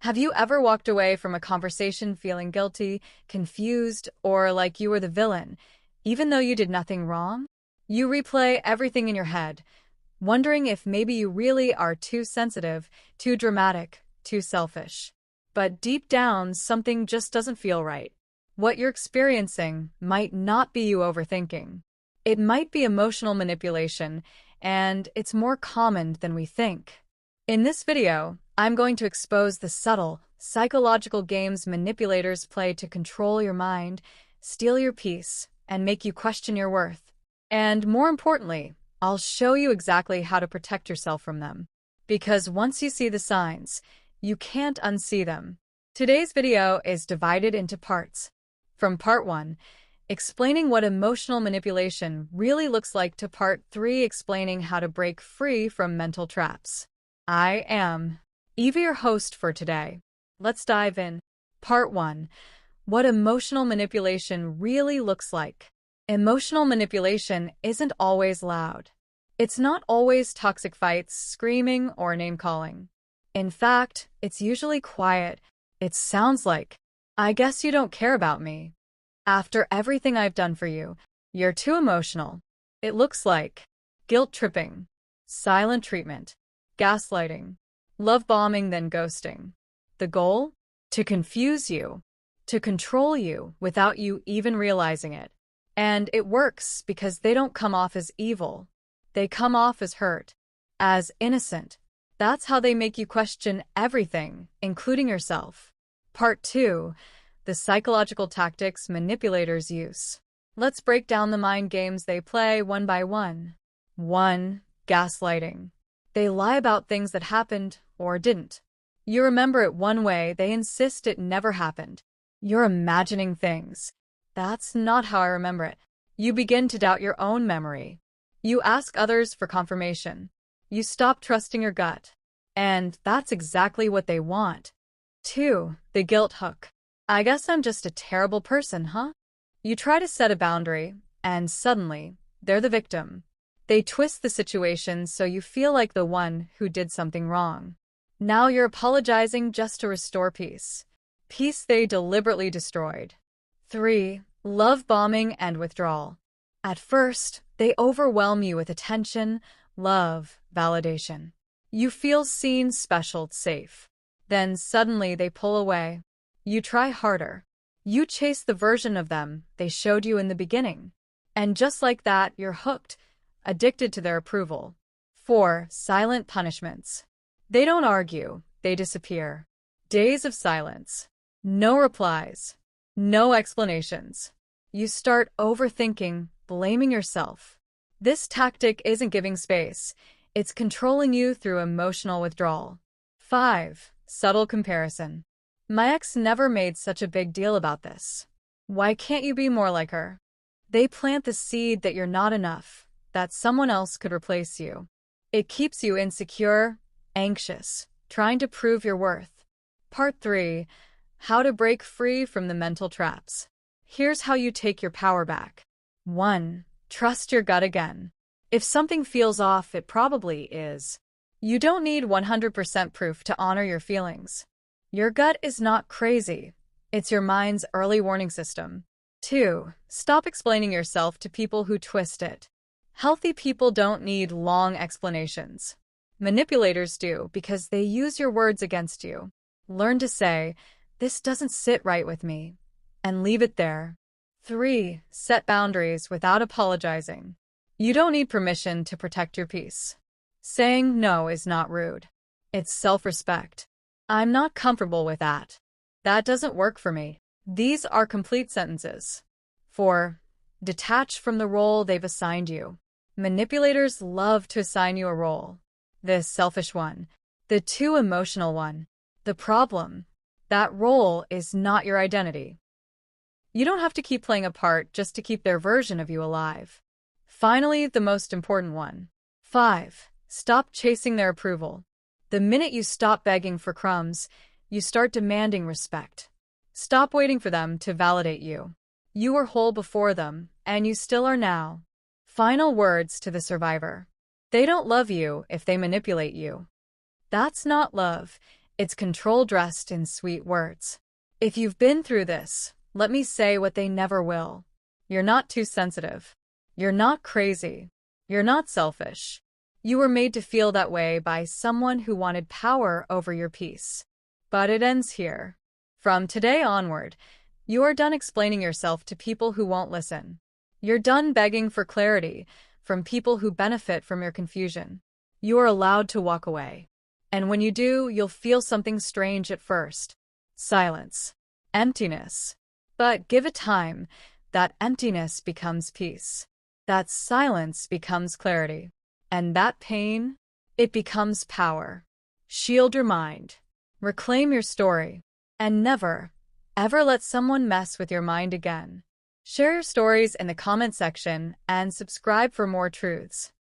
Have you ever walked away from a conversation feeling guilty, confused, or like you were the villain, even though you did nothing wrong? You replay everything in your head, wondering if maybe you really are too sensitive, too dramatic, too selfish. But deep down, something just doesn't feel right. What you're experiencing might not be you overthinking. It might be emotional manipulation, and it's more common than we think. In this video, I'm going to expose the subtle, psychological games manipulators play to control your mind, steal your peace, and make you question your worth. And more importantly, I'll show you exactly how to protect yourself from them. Because once you see the signs, you can't unsee them. Today's video is divided into parts. From part 1, explaining what emotional manipulation really looks like, to part 3, explaining how to break free from mental traps. I am Eva, your host for today. Let's dive in. Part 1. What emotional manipulation really looks like. Emotional manipulation isn't always loud. It's not always toxic fights, screaming, or name-calling. In fact, it's usually quiet. It sounds like, "I guess you don't care about me. After everything I've done for you, you're too emotional." It looks like guilt-tripping, silent treatment, gaslighting, love bombing, then ghosting. The goal? To confuse you, to control you without you even realizing it. And it works because they don't come off as evil. They come off as hurt, as innocent. That's how they make you question everything, including yourself. Part 2. The psychological tactics manipulators use. Let's break down the mind games they play one by one. 1. Gaslighting. They lie about things that happened or didn't. You remember it one way, they insist it never happened. You're imagining things. "That's not how I remember it." You begin to doubt your own memory. You ask others for confirmation. You stop trusting your gut. And that's exactly what they want. 2. The guilt hook. "I guess I'm just a terrible person, huh?" You try to set a boundary, and suddenly, they're the victim. They twist the situation so you feel like the one who did something wrong. Now you're apologizing just to restore peace. Peace they deliberately destroyed. 3. Love bombing and withdrawal. At first, they overwhelm you with attention, love, validation. You feel seen, special, safe. Then suddenly they pull away. You try harder. You chase the version of them they showed you in the beginning. And just like that, you're hooked, addicted to their approval. 4. Silent punishments. They don't argue, they disappear. Days of silence. No replies. No explanations. You start overthinking, blaming yourself. This tactic isn't giving space. It's controlling you through emotional withdrawal. 5. Subtle comparison. "My ex never made such a big deal about this. Why can't you be more like her?" They plant the seed that you're not enough, that someone else could replace you. It keeps you insecure, anxious, trying to prove your worth. Part 3. How to break free from the mental traps. Here's how you take your power back. 1. Trust your gut again. If something feels off, it probably is. You don't need 100% proof to honor your feelings. Your gut is not crazy. It's your mind's early warning system. 2. Stop explaining yourself to people who twist it. Healthy people don't need long explanations. Manipulators do, because they use your words against you. Learn to say, "This doesn't sit right with me," and leave it there. 3. Set boundaries without apologizing. You don't need permission to protect your peace. Saying no is not rude. It's self-respect. "I'm not comfortable with that. That doesn't work for me." These are complete sentences. 4. Detach from the role they've assigned you. Manipulators love to assign you a role. The selfish one. The too emotional one. The problem. That role is not your identity. You don't have to keep playing a part just to keep their version of you alive. Finally, the most important one. 5. Stop chasing their approval. The minute you stop begging for crumbs, you start demanding respect. Stop waiting for them to validate you. You were whole before them, and you still are now. Final words to the survivor. They don't love you if they manipulate you. That's not love. It's control dressed in sweet words. If you've been through this, let me say what they never will. You're not too sensitive. You're not crazy. You're not selfish. You were made to feel that way by someone who wanted power over your peace. But it ends here. From today onward, you are done explaining yourself to people who won't listen. You're done begging for clarity from people who benefit from your confusion. You are allowed to walk away. And when you do, you'll feel something strange at first. Silence. Emptiness. But give it time. That emptiness becomes peace. That silence becomes clarity. And that pain, it becomes power. Shield your mind. Reclaim your story. And never, ever let someone mess with your mind again. Share your stories in the comment section and subscribe for more truths.